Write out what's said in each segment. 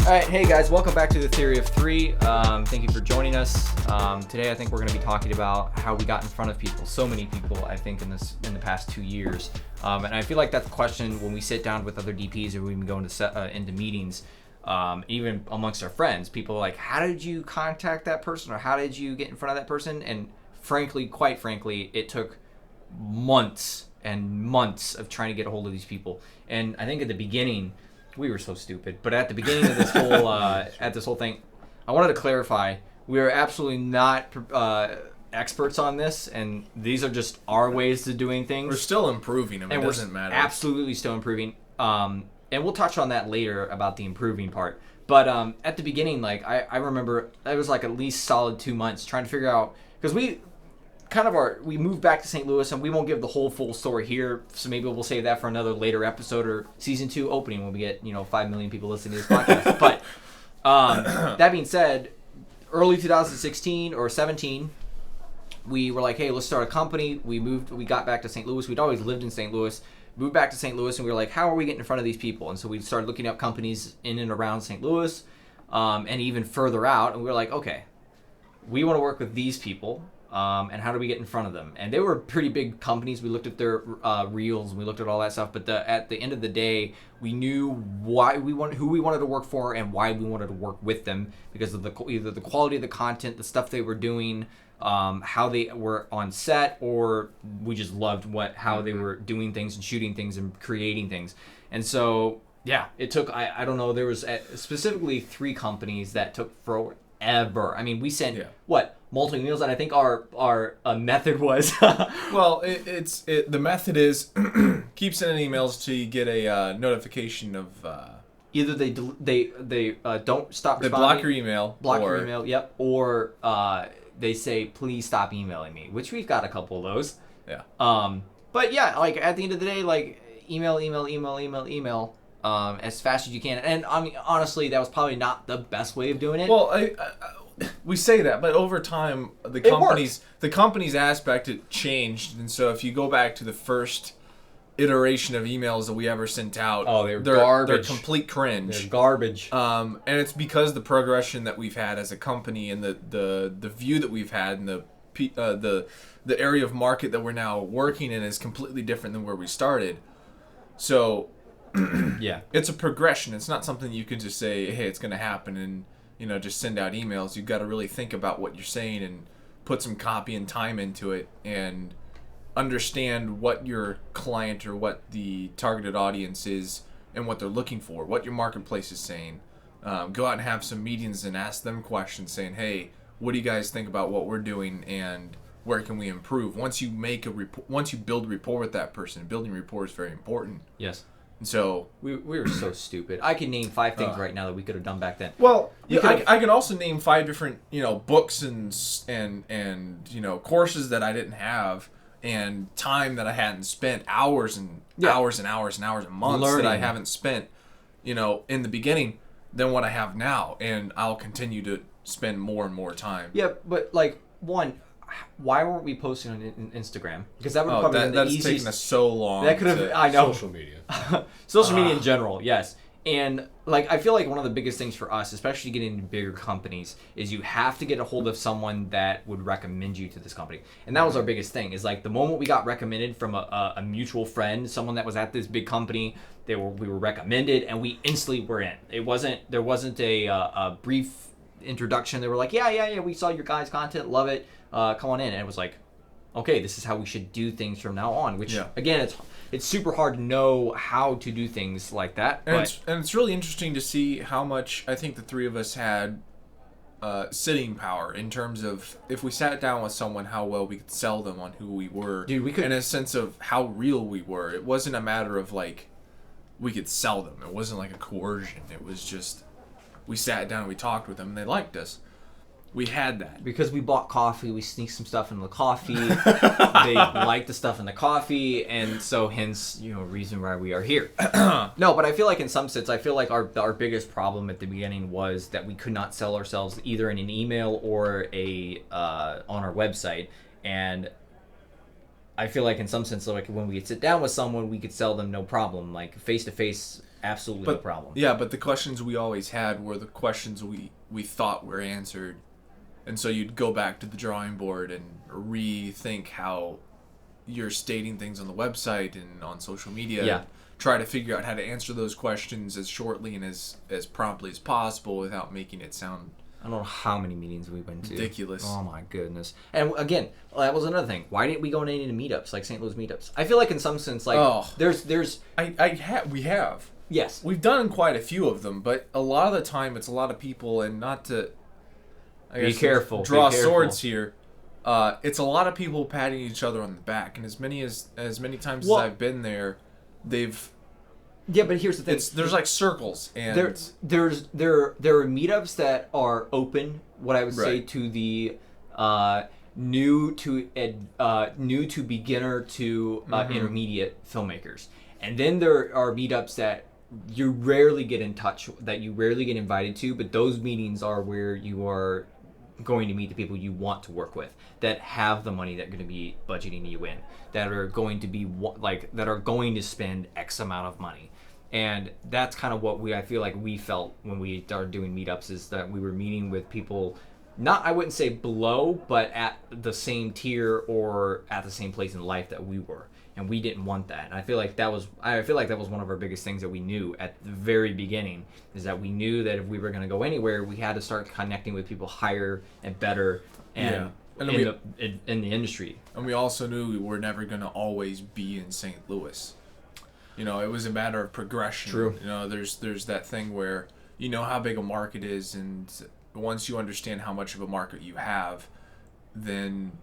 All right, hey guys, welcome back to the Theory of Three. Thank you for joining us. Today, I think we're going to be talking about how we got in front of people. So many people, I think, in the past 2 years, and I feel like that's a question when we sit down with other DPs or we even go into meetings, even amongst our friends. People are like, "How did you contact that person?" or "How did you get in front of that person?" And frankly, quite frankly, it took months and months of trying to get a hold of these people. And I think at the beginning, we were so stupid, but at the beginning of this whole thing, I wanted to clarify, we are absolutely not experts on this, and these are just our ways to doing things. We're still improving them. It doesn't matter. Absolutely still improving. And we'll touch on that later about the improving part. But at the beginning, like I remember, it was like at least solid 2 months trying to figure out, because we moved back to St. Louis, and we won't give the whole full story here, so maybe we'll save that for another later episode or season 2 opening when we get 5 million people listening to this podcast. But that being said, early 2016 or 17, we were like, hey, let's start a company. We got back to St. Louis. We'd always lived in St. Louis. Moved back to St. Louis, and we were like, how are we getting in front of these people? And so we started looking up companies in and around St. Louis, and even further out, and we were like, okay, we want to work with these people. And how do we get in front of them? And they were pretty big companies. We looked at their reels, and we looked at all that stuff. But at the end of the day, we knew who we wanted to work for and why we wanted to work with them, because of either the quality of the content, the stuff they were doing, how they were on set, or we just loved how they were doing things and shooting things and creating things. And so, yeah, it took, I don't know, there was specifically 3 companies that took forever. I mean, we sent, multiple emails, and I think our method was well, the method is keep sending emails till you get a notification of either they don't stop responding, they block your email, your email, yep, or they say please stop emailing me, which we've got a couple of those. Yeah. But yeah, like at the end of the day, like email as fast as you can. And I mean, honestly, that was probably not the best way of doing it. Well, we say that, but over time, the company's aspect, it changed. And so if you go back to the first iteration of emails that we ever sent out, they're garbage. They're complete cringe. They're garbage. And it's because the progression that we've had as a company, and the view that we've had, and the area of market that we're now working in is completely different than where we started. So yeah, it's a progression. It's not something you can just say, hey, it's going to happen, and just send out emails. You've got to really think about what you're saying and put some copy and time into it, and understand what your client or what the targeted audience is and what they're looking for, what your marketplace is saying. Go out and have some meetings and ask them questions saying, hey, what do you guys think about what we're doing, and where can we improve? Once you build rapport with that person, building rapport is very important. Yes. And so we were so stupid. I can name 5 things right now that we could have done back then. Well, I can also name 5 different books and courses that I didn't have, and time that I hadn't spent, hours and hours and hours and hours and months learning that I haven't spent in the beginning than what I have now, and I'll continue to spend more and more time. Yeah, but like, one, why weren't we posting on Instagram? Because that would probably been the easiest. That's taken us so long. That could have. I know. Social media. Social media in general, yes. And like, I feel like one of the biggest things for us, especially getting into bigger companies, is you have to get a hold of someone that would recommend you to this company. And that was our biggest thing. Is like the moment we got recommended from a mutual friend, someone that was at this big company, we were recommended, and we instantly were in. There wasn't a brief introduction. They were like, yeah, we saw your guys' content, love it. Come on in. And it was like, okay, this is how we should do things from now on. Which again, it's super hard to know how to do things like that. And it's really interesting to see how much I think the 3 of us had sitting power in terms of, if we sat down with someone, how well we could sell them on who we were. Dude, we could, in a sense of how real we were. It wasn't a matter of like we could sell them. It wasn't like a coercion. It was just, we sat down and we talked with them, and they liked us. We had that. Because we bought coffee, we sneaked some stuff in the coffee. They liked the stuff in the coffee, and so hence, reason why we are here. No, but I feel like in some sense, our biggest problem at the beginning was that we could not sell ourselves either in an email or on our website. And I feel like in some sense, like when we could sit down with someone, we could sell them no problem. Like face to face, absolutely no problem. Yeah, but the questions we always had were the questions we thought were answered. And so you'd go back to the drawing board and rethink how you're stating things on the website and on social media. Yeah. And try to figure out how to answer those questions as shortly and as promptly as possible without making it sound I don't know how many meetings we went to. ridiculous. Oh my goodness. And again, that was another thing. Why didn't we go to any meetups, like St. Louis meetups? I feel like in some sense, like We have. Yes. We've done quite a few of them, but a lot of the time it's a lot of people, and not to Be careful. draw Be careful. swords here. It's a lot of people patting each other on the back, and as many times as I've been there, they've. Yeah, but here's the thing. There's like circles, and there are meetups that are open. What I would say Right. to the new to beginner to intermediate filmmakers, and then there are meetups that you rarely get in touch, that you rarely get invited to. But those meetings are where you are going to meet the people you want to work with, that have the money, that are going to be budgeting you in, that are going to be that are going to spend X amount of money. And that's kind of what I feel like we felt when we started doing meetups, is that we were meeting with people, not, I wouldn't say below, but at the same tier or at the same place in life that we were. And we didn't want that. And I feel like that was one of our biggest things that we knew at the very beginning, is that we knew that if we were going to go anywhere, we had to start connecting with people higher and better and in the industry. And we also knew we were never going to always be in St. Louis. You know, it was a matter of progression. True. You know, there's that thing where you know how big a market is, and once you understand how much of a market you have, then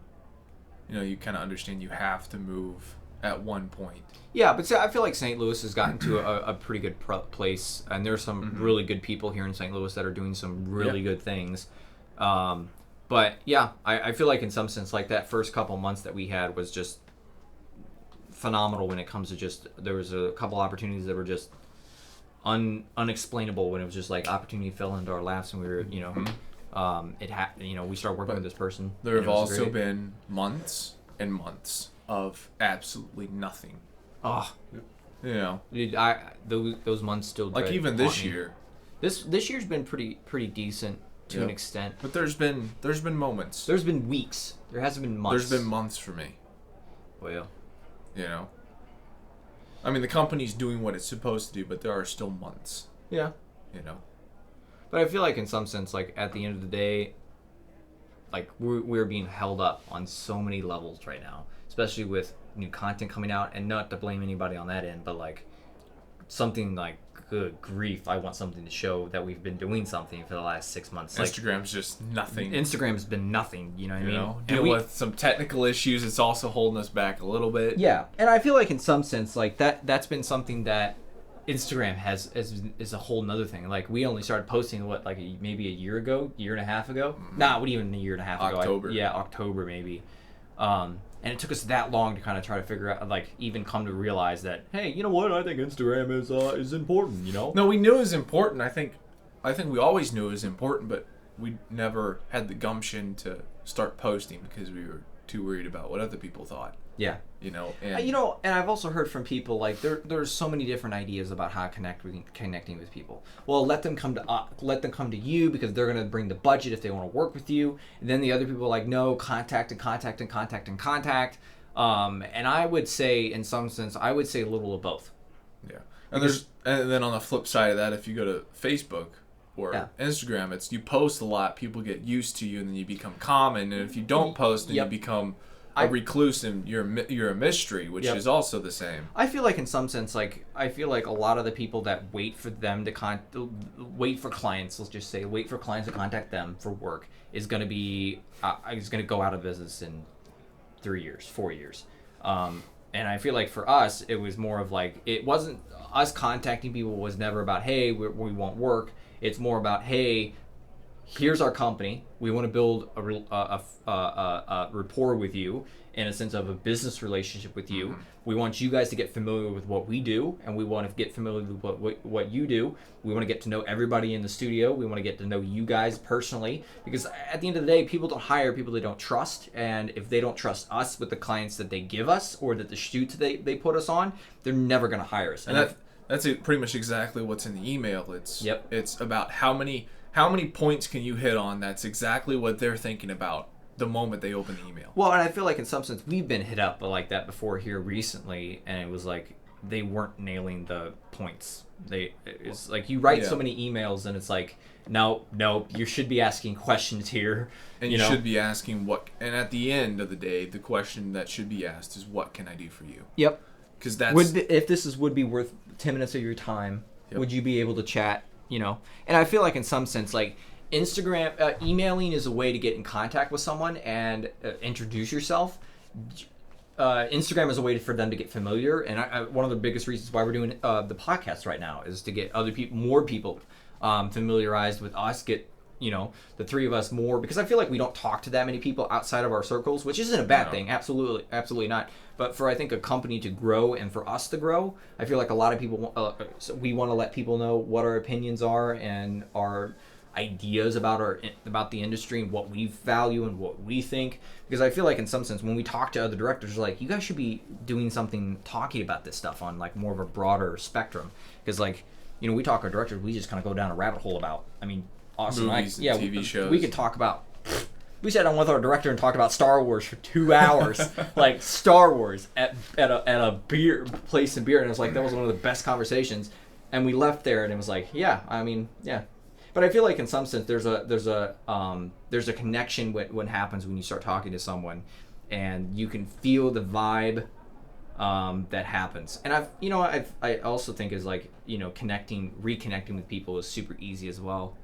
you know you kind of understand you have to move at one point. Yeah, but see, I feel like St. Louis has gotten to a pretty good place, and there's some really good people here in St. Louis that are doing some really good things. But yeah, I feel like in some sense, like that first couple months that we had was just phenomenal when it comes to just, there was a couple opportunities that were just unexplainable, when it was just like opportunity fell into our laps, and we were, we started working with this person. There have also been months and months of absolutely nothing. Oh, you know, dude, those months still like even this year. This year's been pretty decent to an extent. But there's been moments. There's been weeks. There hasn't been months. There's been months for me. Well, you know, I mean, the company's doing what it's supposed to do, but there are still months. Yeah. You know. But I feel like in some sense, like at the end of the day, like we're being held up on so many levels right now, especially with new content coming out, and not to blame anybody on that end, but like something like, good grief, I want something to show that we've been doing something for the last 6 months. Instagram's just nothing. Instagram's been nothing, you know what I mean? Deal with some technical issues, it's also holding us back a little bit. Yeah, and I feel like in some sense, like that's been something that Instagram is a whole nother thing. Like we only started posting maybe a year and a half ago. Nah, what even a year and a half ago? October maybe. And it took us that long to kind of try to figure out, like, even come to realize that, hey, you know what? I think Instagram is important, you know? No, we knew it was important. I think we always knew it was important, but we never had the gumption to start posting because we were too worried about what other people thought. Yeah. And I've also heard from people, like, there's so many different ideas about how connecting with people. Well, let them come to you because they're gonna bring the budget if they want to work with you. And then the other people are like, no, contact. And I would say, in some sense, a little of both. Yeah. And then on the flip side of that, if you go to Facebook or Instagram, it's you post a lot, people get used to you, and then you become common. And if you don't post, then you become a recluse, and you're a mystery, which is also the same. I feel like in some sense, like I feel like a lot of the people that wait for them to wait for clients, let's just say, wait for clients to contact them for work, is going to go out of business in 3 years, 4 years. And I feel like for us, it was more of like, it wasn't us contacting people, was never about, hey, we want work. It's more about, hey, here's our company. We want to build a rapport with you in a sense of a business relationship with you. We want you guys to get familiar with what we do, and we want to get familiar with what you do. We want to get to know everybody in the studio. We want to get to know you guys personally, because at the end of the day, people don't hire people they don't trust, and if they don't trust us with the clients that they give us or that the shoots they put us on, they're never going to hire us. And that's pretty much exactly what's in the email. It's about how many points can you hit on. That's exactly what they're thinking about the moment they open the email. Well, and I feel like in some sense we've been hit up like that before here recently, and it was like they weren't nailing the points. It's like you write so many emails, and it's like, no, you should be asking questions here, and you should be asking what. And at the end of the day, the question that should be asked is, "What can I do for you?" Yep. Because that's if this would be worth 10 minutes of your time, would you be able to chat? And I feel like in some sense, like Instagram, emailing is a way to get in contact with someone and introduce yourself. Instagram is a way for them to get familiar, and one of the biggest reasons why we're doing the podcast right now is to get more people familiarized with us, get the three of us more, because I feel like we don't talk to that many people outside of our circles, which isn't a bad thing, absolutely not. But for, I think, a company to grow and for us to grow, I feel like a lot of people we want to let people know what our opinions are and our ideas about the industry and what we value and what we think, because I feel like in some sense when we talk to other directors, like, you guys should be doing something talking about this stuff on like more of a broader spectrum, because like we talk to our directors, we just kind of go down a rabbit hole about, I mean, Austin, movies and TV shows. We could talk about. We sat down with our director and talked about Star Wars for 2 hours, like Star Wars at a beer place in beer, and it was like that was one of the best conversations. And we left there, and it was like, yeah. But I feel like in some sense there's a connection when happens when you start talking to someone, and you can feel the vibe that happens. And I also think is like reconnecting with people is super easy as well.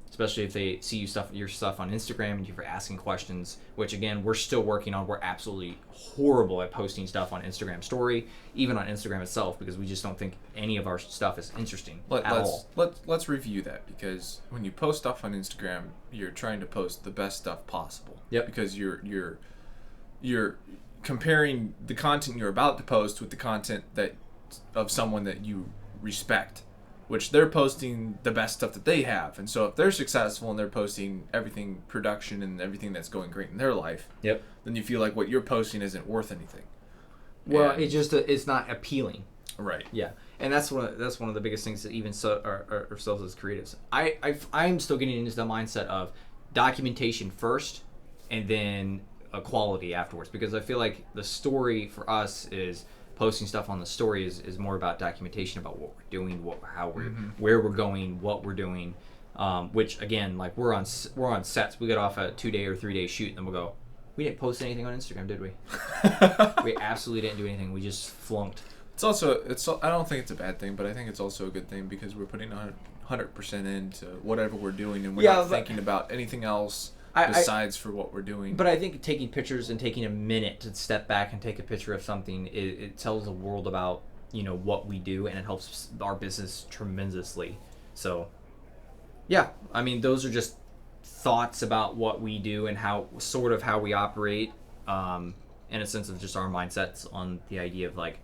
Especially if they see your stuff on Instagram and you're asking questions, which again we're still working on. We're absolutely horrible at posting stuff on Instagram story, even on Instagram itself, because we just don't think any of our stuff is interesting at all. Let's review that, because when you post stuff on Instagram, you're trying to post the best stuff possible. Yep. Because you're comparing the content you're about to post with the content of someone that you respect, which they're posting the best stuff that they have. And so if they're successful and they're posting everything, production and everything that's going great in their life, then you feel like what you're posting isn't worth anything. Well, it's not appealing. Right. Yeah. And that's one of the biggest things that even ourselves as creatives. I'm still getting into the mindset of documentation first and then quality afterwards, because I feel like the story for us is posting stuff on the story is more about documentation about what we're doing, where we're going, what we're doing. Which again, like we're on sets. We get off a 2-day or 3-day shoot, and then we'll go, we didn't post anything on Instagram, did we? We absolutely didn't do anything. We just flunked. I don't think it's a bad thing, but I think it's also a good thing, because we're putting 100% into whatever we're doing, and we're not thinking about anything else besides for what we're doing. But I think taking pictures and taking a minute to step back and take a picture of something, it tells the world about what we do, and it helps our business tremendously. So yeah, I mean, those are just thoughts about what we do and how we operate, in a sense of just our mindsets on the idea of like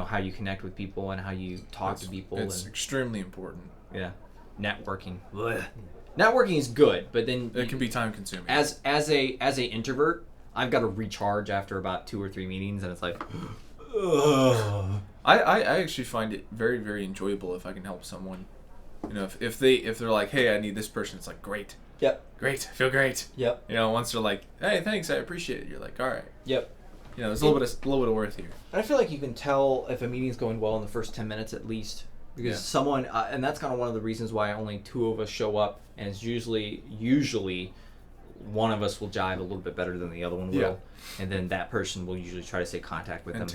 how you connect with people and how you talk to people. It's extremely important. Yeah. Networking. Ugh. Networking is good, but then it can be time consuming. As a introvert, I've got to recharge after about 2 or 3 meetings, and it's like, I actually find it very, very enjoyable if I can help someone. If they're like, hey, I need this person, it's like, great. Yep. Great. I feel great. Yep. Once they're like, hey, thanks, I appreciate it. You're like, all right. Yep. There's a little bit of worth here. And I feel like you can tell if a meeting's going well in the first 10 minutes at least. Because someone, and that's kind of one of the reasons why only 2 of us show up, and it's usually one of us will jive a little bit better than the other one will, and then that person will usually try to stay contact with them and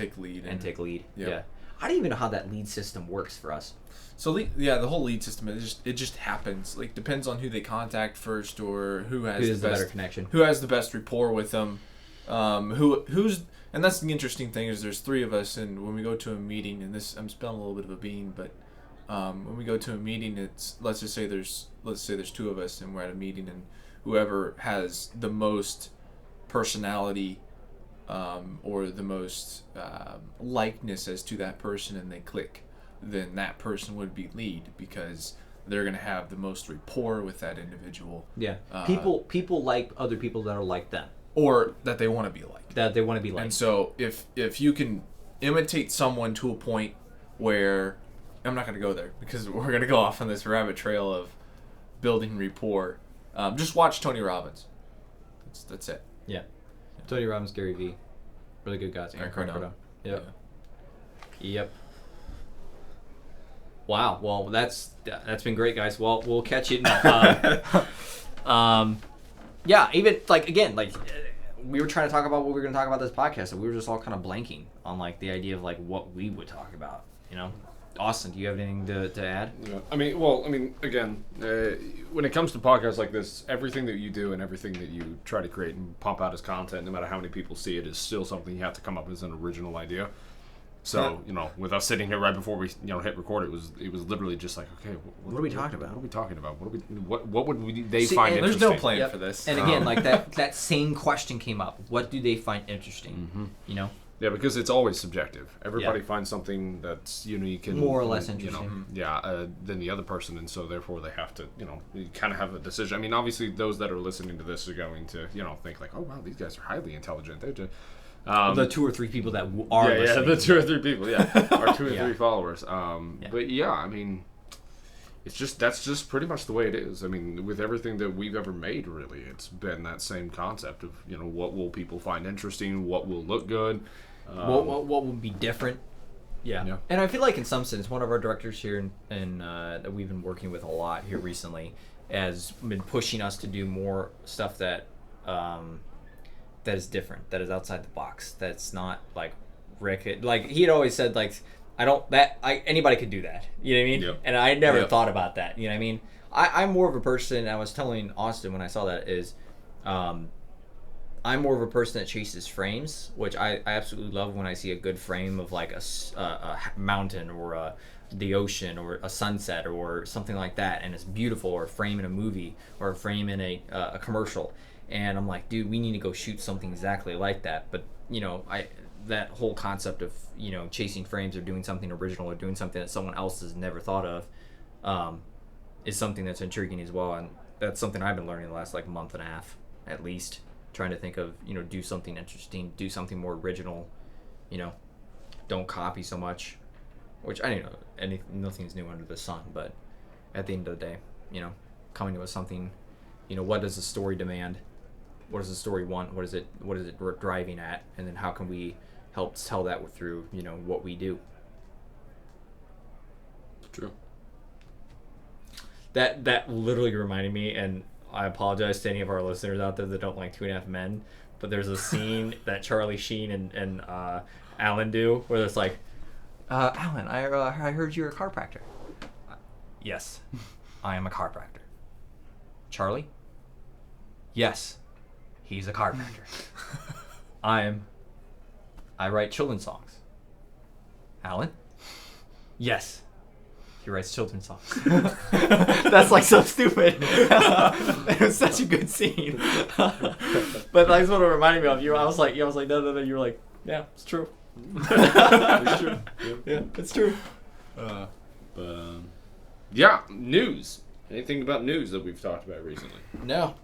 take lead. Yeah. I don't even know how that lead system works for us. So the whole lead system, it just happens. Like, depends on who they contact first, or who has the better connection, who has the best rapport with them, who's. And that's the interesting thing is there's 3 of us, and when we go to a meeting, and this I'm spilling a little bit of a bean, but when we go to a meeting, it's let's say there's 2 of us and we're at a meeting, and whoever has the most personality or the most likeness as to that person and they click, then that person would be lead because they're going to have the most rapport with that individual. Yeah. People like other people that are like them. Or that they want to be like. That they want to be like. And so if you can imitate someone to a point where, I'm not going to go there because we're going to go off on this rabbit trail of building rapport. Just watch Tony Robbins. That's it. Yeah. Tony Robbins, Gary Vee. Really good guys. Aaron Cardone. Yep. Wow. Well, that's been great, guys. Well, we'll catch you. Yeah. Even again, we were trying to talk about what we were going to talk about this podcast, and we were just all kind of blanking on the idea of what we would talk about. Austin, do you have anything to add? Yeah. I mean, again, when it comes to podcasts like this, everything that you do and everything that you try to create and pump out as content, no matter how many people see it, is still something you have to come up with as an original idea. So, with us sitting here right before we, hit record, it was literally just like, okay, what are we talking about? What are we talking about? What would they See, find there's interesting? no plan for this. And again, that same question came up. What do they find interesting? Mm-hmm. Yeah, because it's always subjective. Everybody finds something that's unique and more or less interesting. Than the other person, and so therefore they have to, you kind of have a decision. I mean, obviously those that are listening to this are going to, think like, oh wow, these guys are highly intelligent. They're just the 2 or 3 people that are listening. The 2 or 3 people, our 2 or 3 followers. But I mean, that's just pretty much the way it is. I mean, with everything that we've ever made, really, it's been that same concept of what will people find interesting, what will look good, what will be different. Yeah. And I feel like in some sense, one of our directors here and that we've been working with a lot here recently has been pushing us to do more stuff that that is different, that is outside the box, that's not like Rick. He had always said anybody could do that. You know what I mean? Yep. And I never thought about that. You know what I mean? I'm more of a person. I was telling Austin when I saw that is, I'm more of a person that chases frames, which I absolutely love when I see a good frame of a mountain or the ocean or a sunset or something like that, and it's beautiful, or a frame in a movie or a frame in a commercial. And I'm like, dude, we need to go shoot something exactly like that. But that whole concept of chasing frames or doing something original or doing something that someone else has never thought of is something that's intriguing as well. And that's something I've been learning the last month and a half at least, trying to think of do something interesting, do something more original. Don't copy so much, which I know nothing's new under the sun. But at the end of the day, coming to with something, what does the story demand? What does the story want? What is it driving at? And then how can we help tell that through, what we do? True. That literally reminded me, and I apologize to any of our listeners out there that don't like 2.5 Men, but there's a scene that Charlie Sheen and Alan do where it's like, Alan, I heard you're a chiropractor. Yes, I am a chiropractor. Charlie? Yes, he's a chiropractor. I write children's songs. Alan? Yes, he writes children's songs. That's so stupid. It was such a good scene. But that's what it reminded me of you. I was like, no. You were like, yeah, it's true. It's true. Yeah, it's true. News. Anything about news that we've talked about recently? No.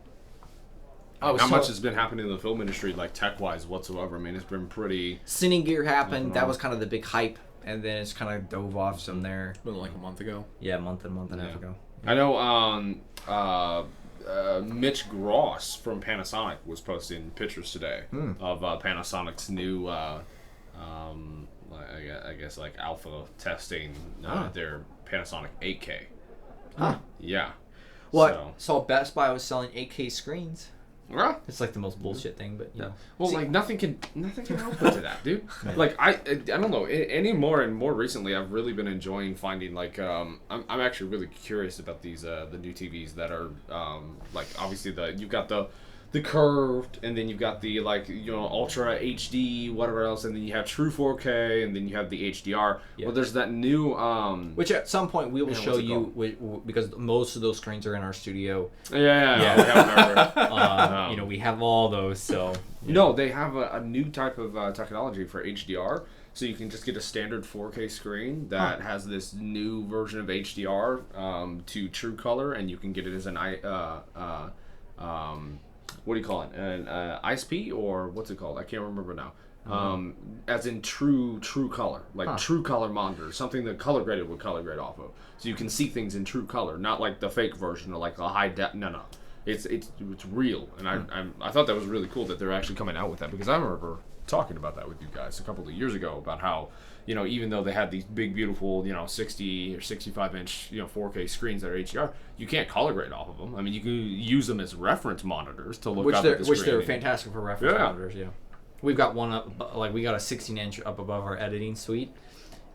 How much has been happening in the film industry, tech-wise whatsoever? I mean, it's been pretty... Singing Gear happened. That was kind of the big hype. And then it's kind of dove off from there. It was a month ago. Yeah, a month and a half ago. I know Mitch Gross from Panasonic was posting pictures today of Panasonic's new, I guess, alpha testing their Panasonic 8K. Huh. Yeah. Well, so Best Buy was selling 8K screens. Yeah. It's the most bullshit thing, but yeah. Well, nothing can help with that, dude. I don't know. Any more and more recently, I've really been enjoying finding I'm actually really curious about these the new TVs that are obviously you've got the the curved, and then you've got the ultra HD, whatever else, and then you have true 4K, and then you have the HDR. Yeah. Well, there's that new which at some point we will show what's it you because most of those screens are in our studio. Yeah. We have all those. So No, they have a new type of technology for HDR. So you can just get a standard 4K screen that has this new version of HDR to true color, and you can get it as an what do you call it? An ISP, or what's it called? I can't remember now. As in true color, like true color monitor, something that color graded would color grade off of. So you can see things in true color, not like the fake version or like a high def. No, it's real, and I thought that was really cool that they're actually coming out with that, because I remember talking about that with you guys a couple of years ago about how, even though they had these big beautiful 60 or 65 inch 4K screens that are HDR, you can't color grade off of them. I mean, you can use them as reference monitors to look up at the screen. Which they're fantastic for reference monitors. Yeah, we've got one up, like we got a 16 inch up above our editing suite,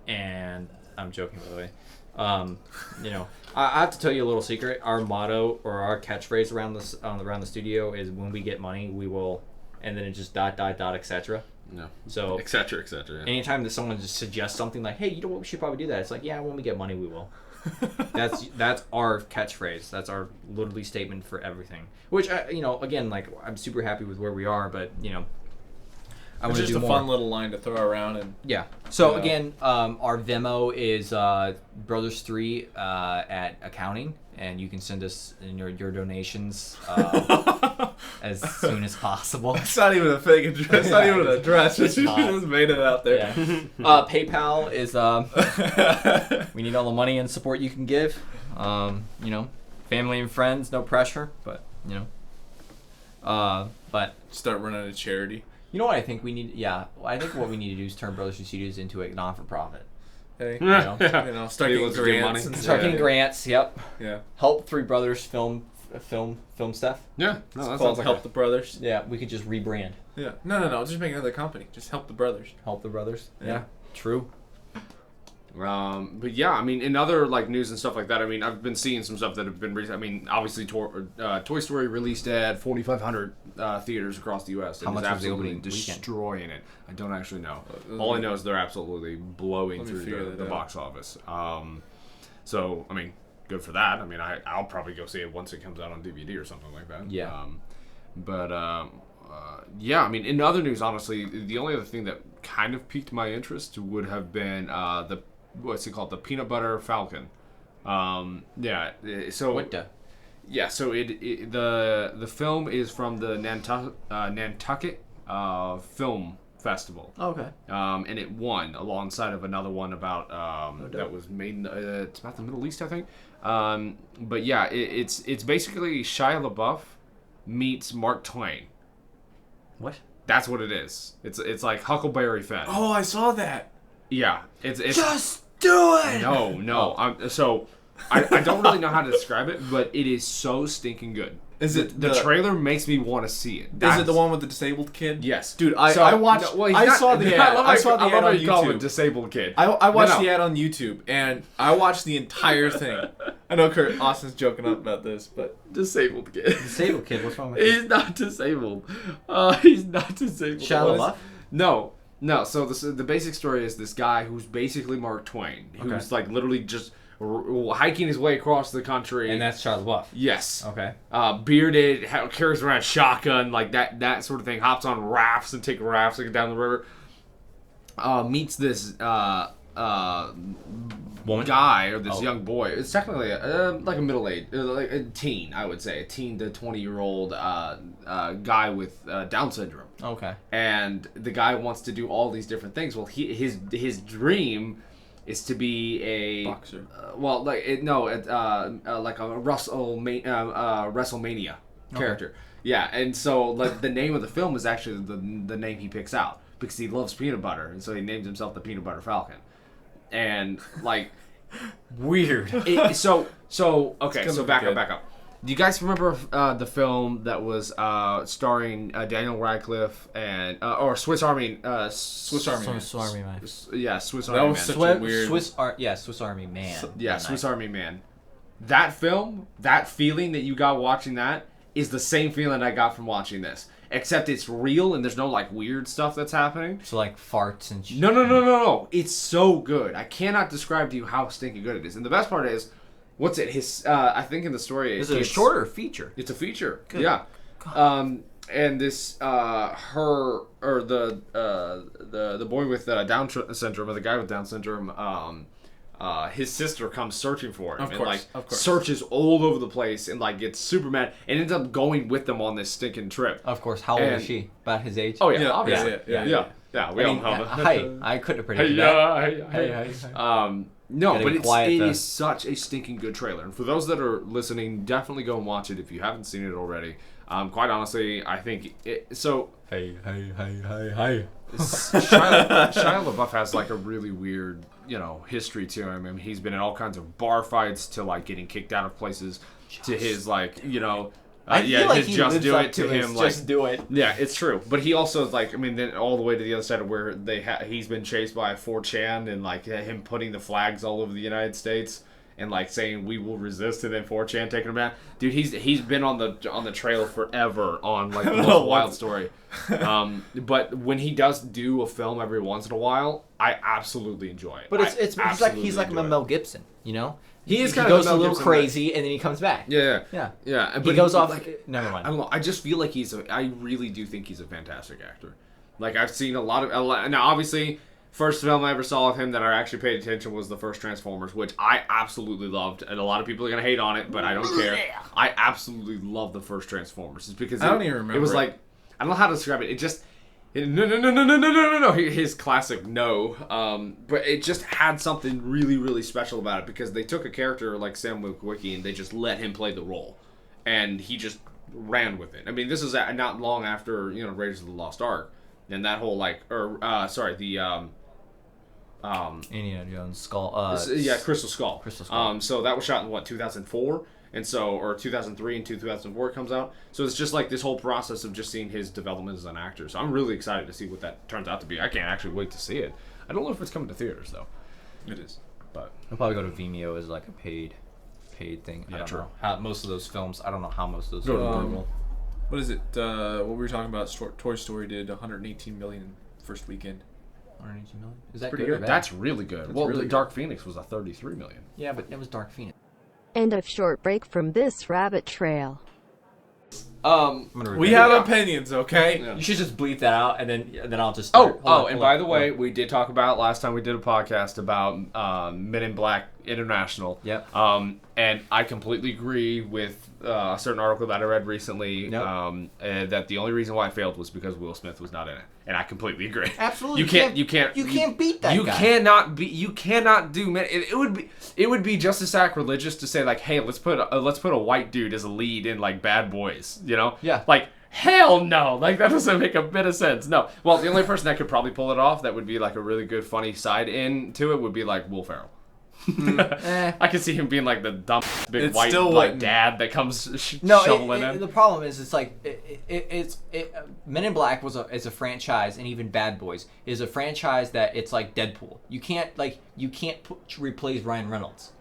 and I'm joking by the way. I have to tell you a little secret. Our motto or our catchphrase around the studio is, when we get money, we will. And then it just ... etc. No. So etc. Yeah. Anytime that someone just suggests something like, "Hey, you know what? We should probably do that." It's like, yeah, when we get money, we will. That's our catchphrase. That's our literally statement for everything. Which again, like, I'm super happy with where we are, but I want to do more. It's just a fun little line to throw around and. Yeah. So again, our Venmo is Brothers3 at accounting, and you can send us your donations as soon as possible. It's not even a fake address. It's not even an address. It's You not. just made it out there. Yeah. PayPal is we need all the money and support you can give. Family and friends, no pressure, but but Start running a charity. you know what I think we need? Yeah, I think what we need to do is turn Brothers 3 Studios into a non-for-profit. Hey, Yeah. start Maybe getting let's get grants. money. And Start getting grants. Yep. Yeah. Help Three Brothers film stuff. Yeah. No, that Called sounds like Help the Brothers. Yeah, we could just rebrand. Yeah. No. Just make another company. Just Help the Brothers. Help the Brothers. Yeah. True. But yeah, I mean, in other like news and stuff like that, I mean, I've been seeing some stuff that have been recent. I mean, obviously, Toy Story released at 4,500 theaters across the U.S. How much was the absolutely opening weekend? destroying it? I don't actually know. All I know is they're absolutely blowing through the box office. So I mean, good for that. I mean, I'll probably go see it once it comes out on DVD or something like that. Yeah. Yeah, I mean, in other news, honestly, the only other thing that kind of piqued my interest would have been what's it called? The Peanut Butter Falcon. Yeah. So What the? Yeah. So the film is from the Nantucket Film Festival. Oh, okay. And it won alongside of another one about that was made in it's about the Middle East, I think. But yeah, it's basically Shia LaBeouf meets Mark Twain. What? That's what it is. It's like Huckleberry Finn. Oh, I saw that. Yeah, it's Just do it. no. I don't really know how to describe it, but it is so stinking good. Is it the trailer makes me want to see it? Is it the one with the disabled kid? Yes, Dude, I watched. I saw the ad. I saw the ad on you call him a YouTube. disabled kid. I watched No. the ad on YouTube, and I watched the entire thing. I know Kurt Austin's joking up about this, but disabled kid. Disabled kid. What's wrong with you? He's not disabled. He's not disabled. Shia LaBeouf? No. So the basic story is this guy who's basically Mark Twain, who's like literally just hiking his way across the country. And that's Shia LaBeouf. Yes. Okay. Bearded, carries around a shotgun, like that sort of thing. Hops on rafts and take rafts like down the river. Meets this Woman? guy or this young boy. It's technically like a middle-aged, like a teen, I would say, a teen to 20-year-old guy with Down syndrome. Okay. And the guy wants to do all these different things. Well, his dream is to be a boxer. Like a WrestleMania character. Okay. Yeah, and so like the name of the film is actually the name he picks out because he loves peanut butter, and so he names himself the Peanut Butter Falcon. And like Weird. okay, so back good. up. Do you guys remember the film that was starring Daniel Radcliffe and or Swiss Army Man? Swiss Army Man. Yeah, Swiss That Army was Man. such a weird. Swiss Army Man. Yeah, Swiss Army Man. That film, that feeling that you got watching that is the same feeling I got from watching this. Except it's real and there's no like weird stuff that's happening. So like farts and shit. No. It's so good. I cannot describe to you how stinking good it is. And the best part is, what's it? I think in the story, Is it a short or feature? It's a feature. Good. Yeah. And this the boy with Down syndrome, or the guy with Down syndrome, his sister comes searching for him Of course. searches all over the place and like gets super mad and ends up going with them on this stinking trip. Of course. How old is she? About his age? Oh yeah, Yeah, obviously. yeah. We all know. Hi. I couldn't have predicted that. Hey. No, Getting but quiet, it though. is such a stinking good trailer. And for those that are listening, definitely go and watch it if you haven't seen it already. Quite honestly, I think so. Hey. Shia LaBeouf has like a really weird, history to him. I mean, he's been in all kinds of bar fights to like getting kicked out of places to his like, I feel like his he just lives do up it to to his him. Like, just do it. yeah, it's true. But he also like, I mean, then all the way to the other side of where he's been chased by 4chan and like him putting the flags all over the United States and like saying we will resist, and then 4chan taking him down. Dude, he's been on the trail forever on like the most wild story. But when he does do a film every once in a while, I absolutely enjoy it. But he's like enjoy Mel Gibson, He is He kind goes of a little Gibson, crazy and then he comes back. Yeah. He But goes off. I Never mind. don't know. I just feel like I really do think he's a fantastic actor. Like I've seen a lot. Now, obviously, first film I ever saw of him that I actually paid attention was the first Transformers, which I absolutely loved. And a lot of people are gonna hate on it, but I don't care. I absolutely love the first Transformers. It's because I don't even remember It was it. like I don't know how to describe it. It just. No. His classic no. But it just had something really, really special about it because they took a character like Sam Witwicky and they just let him play the role, and he just ran with it. I mean, this is not long after Raiders of the Lost Ark, and that whole Indiana Jones skull. Crystal Skull. Crystal Skull. So that was shot in 2004. And so, or 2003 and 2004 comes out. So it's just like this whole process of just seeing his development as an actor. So I'm really excited to see what that turns out to be. I can't actually wait to see it. I don't know if it's coming to theaters though. It is. But He'll probably go to Vimeo as like a paid thing. Yeah, I don't true. know how most of those films. I don't know how most of those. Go to films Google. What is it? What we were talking about? Toy Story did 118 million first weekend. 118 million. Is that pretty good? Or good. bad? That's really good. Well, really the good. Dark Phoenix was a 33 million. Yeah, but it was Dark Phoenix. End of short break from this rabbit trail. I'm gonna We repeat have it. opinions, okay? Yeah. You should just bleep that out, and then I'll just. Oh, start. Hold on, and hold by on, the hold way, on. we did talk about last time we did a podcast about Men in Black International. Yep. And I completely agree with a certain article that I read recently. Yep. That the only reason why it failed was because Will Smith was not in it, and I completely agree. Absolutely. You can't beat that You guy. You cannot do. It would be just as sacrilegious to say like, hey, let's put a white dude as a lead in like Bad Boys. Yeah. Like. Hell no! Like that doesn't make a bit of sense. No. Well, the only person that could probably pull it off that would be like a really good funny side in to it would be like Will Ferrell. I could see him being like the dumb big It's white still like wouldn't- dad that comes No, shoveling in. the problem is it's like Men in Black is a franchise, and even Bad Boys is a franchise that it's like Deadpool. You can't replace Ryan Reynolds.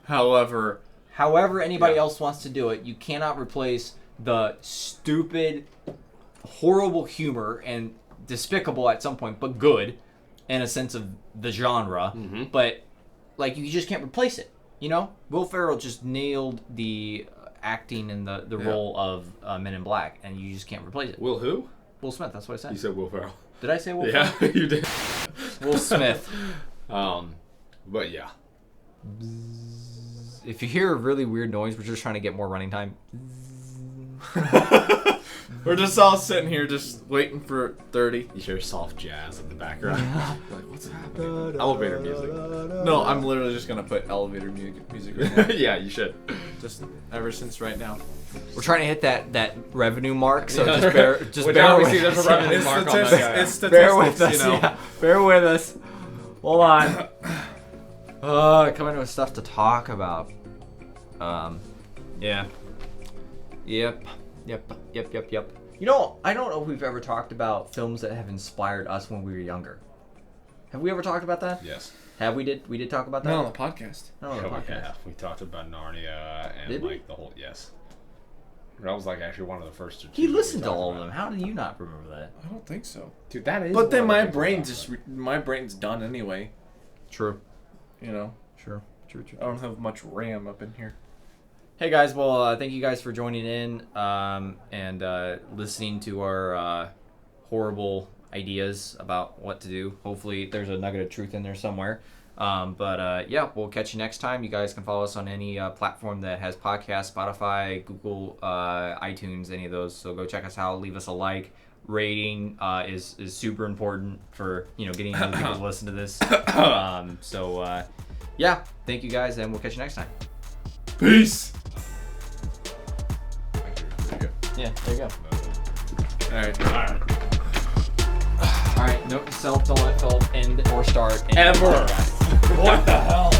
However, However anybody Yeah. else wants to do it, you cannot replace the stupid, horrible humor and despicable at some point, but good in a sense of the genre. Mm-hmm. But like you just can't replace it. Will Ferrell just nailed the acting in the role of Men in Black, and you just can't replace it. Will who? Will Smith. That's what I said. You said Will Ferrell. Did I say Will? Yeah, Ferrell? you did. Will Smith. But yeah. If you hear a really weird noise, we're just trying to get more running time. we're just all sitting here just waiting for 30. You hear soft jazz in the background. Like, what's happening? Elevator music. No, I'm literally just gonna put elevator music right now. Yeah, you should. Just ever since right now. We're trying to hit that revenue mark, so Yeah. just bear Which bear obviously with there's us. a revenue It's mark on statistics, that. it's Bear with statistics, us, you know. yeah. Bear with us. Hold on. Coming with stuff to talk about. Yeah. Yep. I don't know if we've ever talked about films that have inspired us when we were younger. Have we ever talked about that? Yes. We did talk about that? Not on the podcast. Not on the podcast. We talked about Narnia and Did we? like the whole yes. That was like actually one of the first. He listened to all of them. How do you not remember that? I don't think so. Dude, that is. But then one my of the brain things just my brain's done anyway. True. You know, True. I don't have much RAM up in here. Hey guys, well, thank you guys for joining in and listening to our horrible ideas about what to do. Hopefully, there's a nugget of truth in there somewhere. Yeah, we'll catch you next time. You guys can follow us on any platform that has podcasts, Spotify, Google, iTunes, any of those. So go check us out. Leave us a like. Rating is super important for getting other people to listen to this. Yeah, thank you guys, and we'll catch you next time. Peace. Yeah, there you go. All right. Note to self: don't let Philip end or start any Ever. podcast. What the hell?